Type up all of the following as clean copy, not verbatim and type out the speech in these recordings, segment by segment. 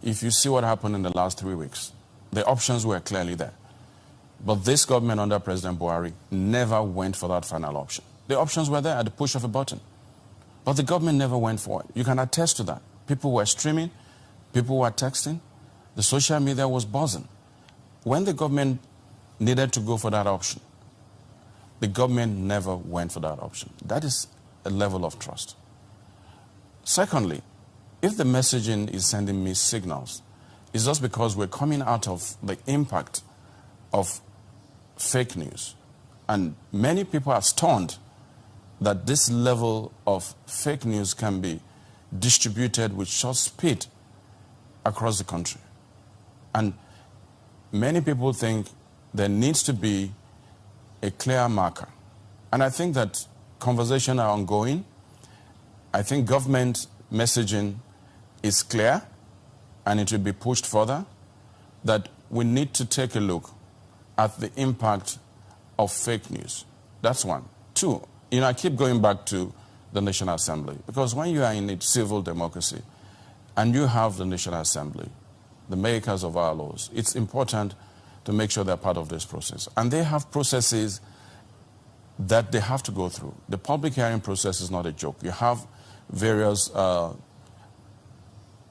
if you see what happened in the last 3 weeks, the options were clearly there. But this government under President Buhari never went for that final option. The options were there at the push of a button. But the government never went for it. You can attest to that. People were streaming, people were texting, the social media was buzzing. When the government needed to go for that option, the government never went for that option. That is a level of trust. Secondly, if the messaging is sending mixed signals, it's just because we're coming out of the impact of fake news. And many people are stunned that this level of fake news can be distributed with such speed across the country. And many people think there needs to be a clear marker. And I think that conversations are ongoing. I think government messaging is clear, and it will be pushed further, that we need to take a look at the impact of fake news. That's one. Two, I keep going back to the National Assembly, because when you are in a civil democracy and you have the National Assembly, the makers of our laws, it's important to make sure they're part of this process. And they have processes that they have to go through. The public hearing process is not a joke. You have various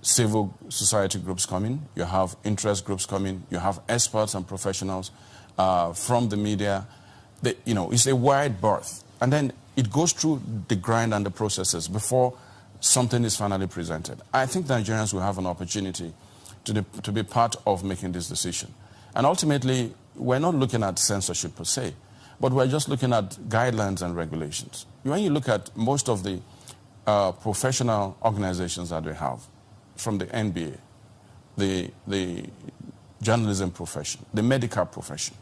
civil society groups coming, you have interest groups coming, you have experts and professionals from the media. It's a wide berth. And then it goes through the grind and the processes before something is finally presented. I think Nigerians will have an opportunity to be part of making this decision. And ultimately, we're not looking at censorship per se, but we're just looking at guidelines and regulations. When you look at most of the professional organizations that we have, from the NBA, the journalism profession, the medical profession,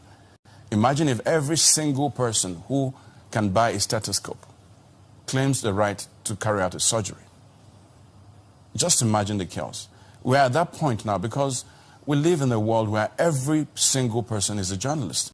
imagine if every single person who can buy a stethoscope claims the right to carry out a surgery. Just imagine the chaos. We're at that point now because we live in a world where every single person is a journalist.